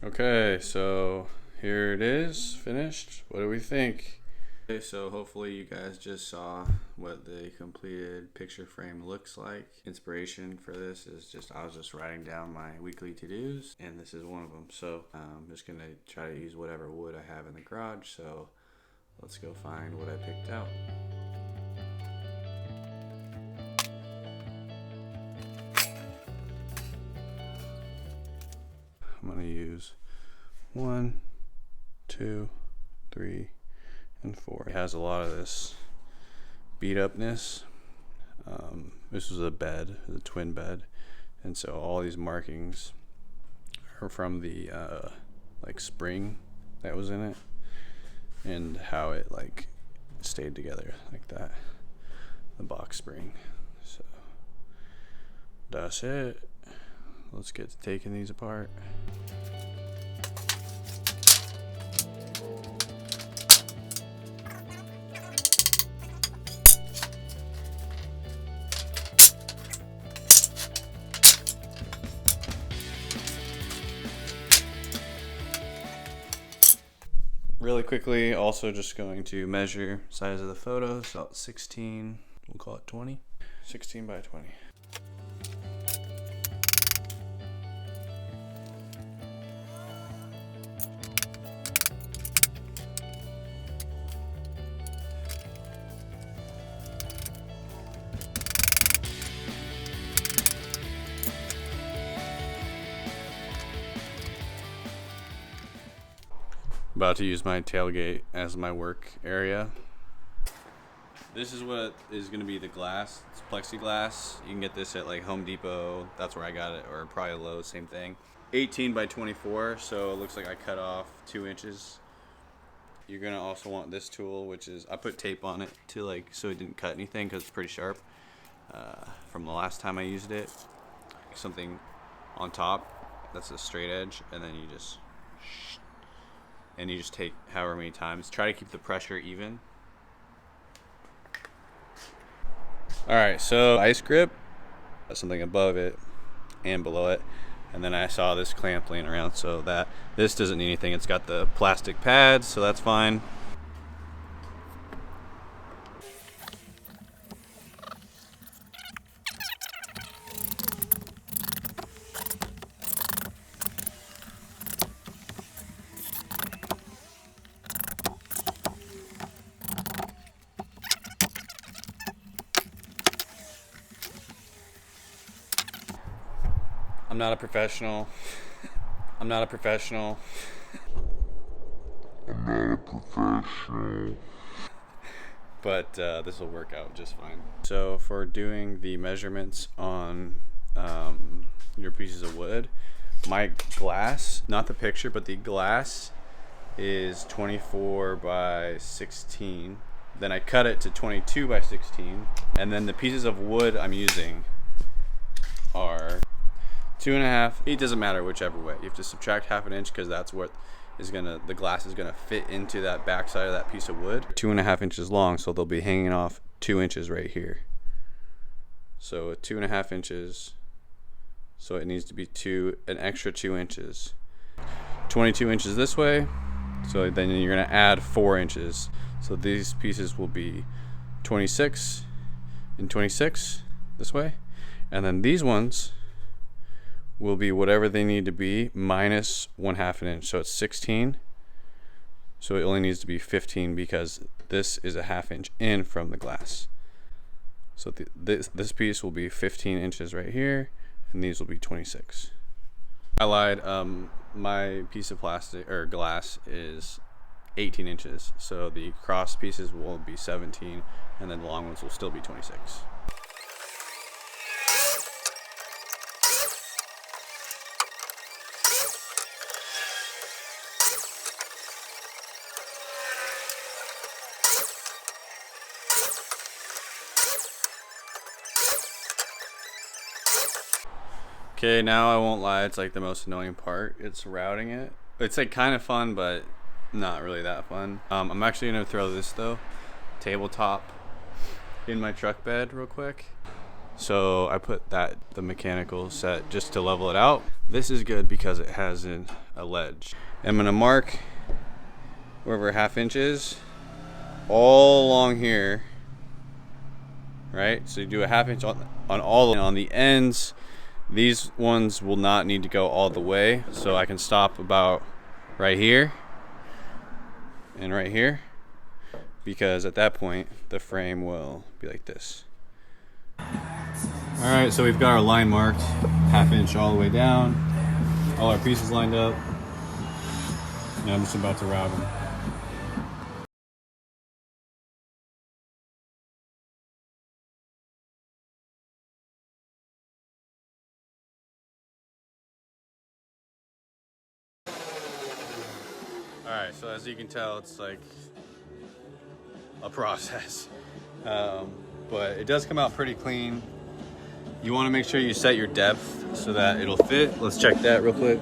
Okay, so here it is, finished. What do we think? Okay, so hopefully you guys just saw what the completed picture frame looks like. Inspiration for this is just, I was just writing down my weekly to-dos, and this is one of them. So I'm just gonna try to use whatever wood I have in the garage, so let's go find what I picked out. I'm gonna use 1, 2, 3, and 4. It has a lot of this beat upness. This was a bed, the twin bed, and so all these markings are from the like spring that was in it, and how it like stayed together like that, the box spring. So that's it. Let's get to taking these apart. Really quickly, also just going to measure size of the photo. So 16, we'll call it 20. 16 by 20. About to use my tailgate as my work area. This is what is going to be the glass. It's plexiglass. You can get this at like Home Depot. That's where I got it, or probably Lowe's, same thing. 18 by 24, so it looks like I cut off 2 inches. You're going to also want this tool, which is, I put tape on it to like, so it didn't cut anything because it's pretty sharp from the last time I used it. Something on top, that's a straight edge, and then you just take however many times. Try to keep the pressure even. Alright, so ice grip, something above it and below it. And then I saw this clamp laying around, so that this doesn't need anything. It's got the plastic pads, so that's fine. I'm not a professional. I'm not a professional. But this will work out just fine. So for doing the measurements on your pieces of wood, my glass, not the picture, but the glass is 24 by 16. Then I cut it to 22 by 16. And then the pieces of wood I'm using are 2.5. It doesn't matter whichever way. You have to subtract 1/2 inch because that's what is gonna, the glass is gonna fit into that backside of that piece of wood. 2.5 inches long, so they'll be hanging off 2 inches right here. So 2.5 inches. So it needs to be an extra 2 inches. 22 inches this way. So then you're gonna add 4 inches. So these pieces will be 26 and 26 this way, and then these ones will be whatever they need to be minus 1/2 inch. So it's 16. So it only needs to be 15 because this is a 1/2 inch in from the glass. So this piece will be 15 inches right here, and these will be 26. I lied. My piece of plastic or glass is 18 inches. So the cross pieces will be 17, and then the long ones will still be 26. Okay, now I won't lie, it's like the most annoying part. It's routing it. It's like kind of fun, but not really that fun. I'm actually gonna throw this though, tabletop, in my truck bed real quick. So I put the mechanical set just to level it out. This is good because it has a a ledge. I'm gonna mark wherever 1/2 inch is all along here, right? So you do a 1/2 inch on all, and on the ends, these ones will not need to go all the way. So I can stop about right here and right here, because at that point the frame will be like this. All right, so we've got our line marked, 1/2 inch all the way down, all our pieces lined up, and I'm just about to route them. All right, so as you can tell, it's like a process, but it does come out pretty clean. You want to make sure you set your depth so that it'll fit. Let's check that real quick.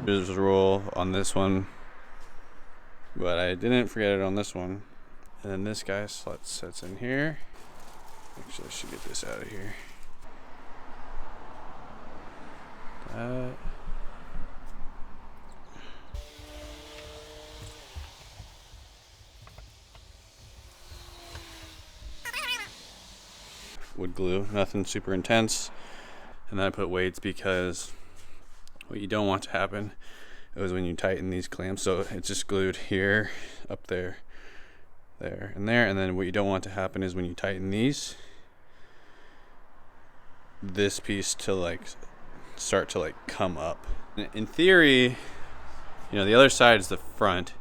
There's a roll on this one, but I didn't forget it on this one. And then this guy sets in here. Actually, I should get this out of here. That. Wood glue, nothing super intense. And then I put weights because what you don't want to happen is when you tighten these clamps, so it's just glued here, up there, there, and there. And then what you don't want to happen is when you tighten these, this piece to like start to like come up. In theory, you know, the other side is the front,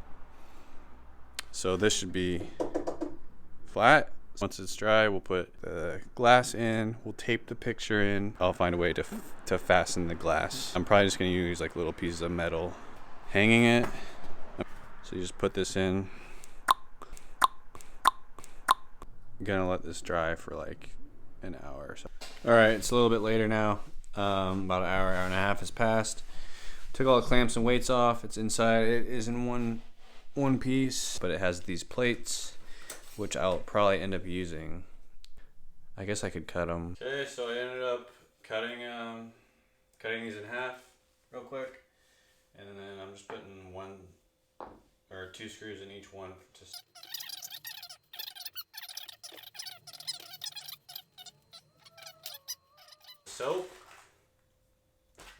so this should be flat. Once it's dry, we'll put the glass in, we'll tape the picture in. I'll find a way to fasten the glass. I'm probably just gonna use like little pieces of metal hanging it. So you just put this in. I'm gonna let this dry for like an hour or so. All right, it's a little bit later now. About an hour, hour and a half has passed. Took all the clamps and weights off. It's inside. It is in one piece, but it has these plates, which I'll probably end up using. I guess I could cut them. Okay, so I ended up cutting these in half real quick, and then I'm just putting 1 or 2 screws in each one. Soap.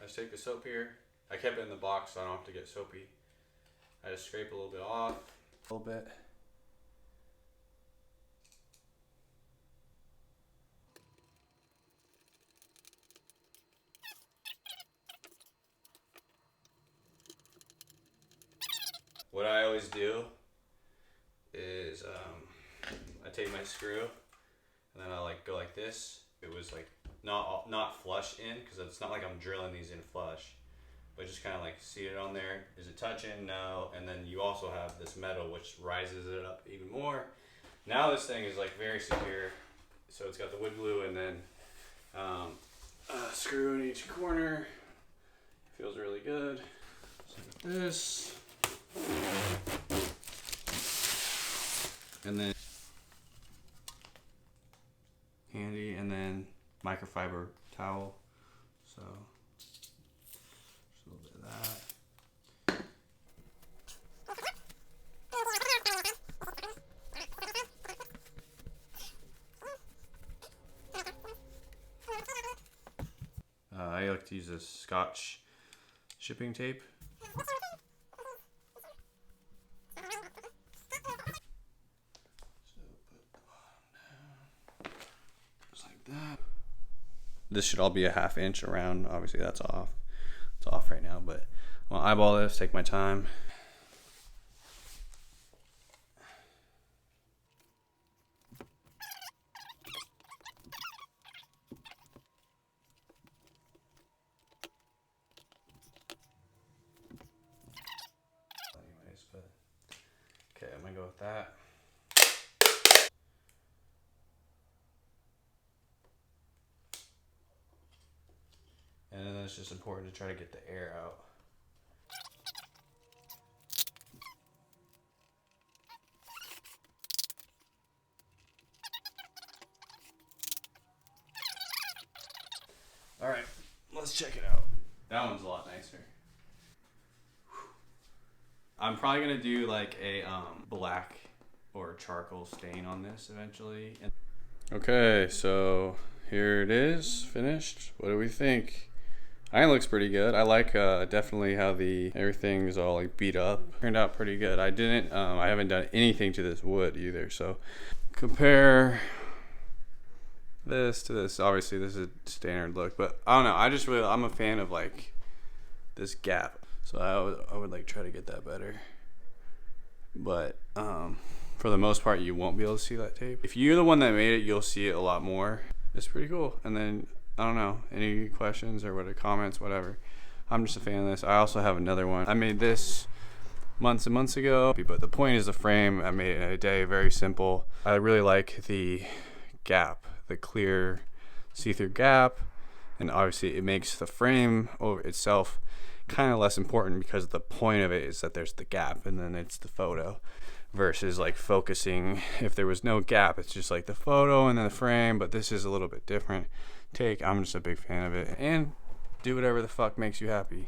I just take the soap here. I kept it in the box so I don't have to get soapy. I just scrape a little bit off, a little bit. What I always do is I take my screw and then I like go like this. It was like not flush in, because it's not like I'm drilling these in flush, but just kind of like see it on there. Is it touching? No. And then you also have this metal which rises it up even more. Now this thing is like very secure. So it's got the wood glue and then a screw in each corner. Feels really good. So like this. And then handy, and then microfiber towel. So just a little bit of that. I like to use this Scotch shipping tape. This should all be a 1/2 inch around. Obviously that's off. It's off right now, but I'll eyeball this, take my time. Anyways, but okay, I'm gonna go with that. And then it's just important to try to get the air out. All right, let's check it out. That one's a lot nicer. I'm probably gonna do like a black or charcoal stain on this eventually. Okay, so here it is, finished. What do we think? I think it looks pretty good. I like definitely how everything's all like beat up. Turned out pretty good. I haven't done anything to this wood either. So compare this to this. Obviously this is a standard look, but I don't know. I'm a fan of like this gap. So I would like try to get that better. But for the most part, you won't be able to see that tape. If you're the one that made it, you'll see it a lot more. It's pretty cool. And then I don't know, any questions or comments, whatever. I'm just a fan of this. I also have another one. I made this months and months ago, but the point is the frame. I made it in a day, very simple. I really like the gap, the clear see-through gap, and obviously it makes the frame over itself kind of less important because the point of it is that there's the gap and then it's the photo, versus like focusing. If there was no gap, it's just like the photo and then the frame, but this is a little bit different take. I'm just a big fan of it, and do whatever the fuck makes you happy.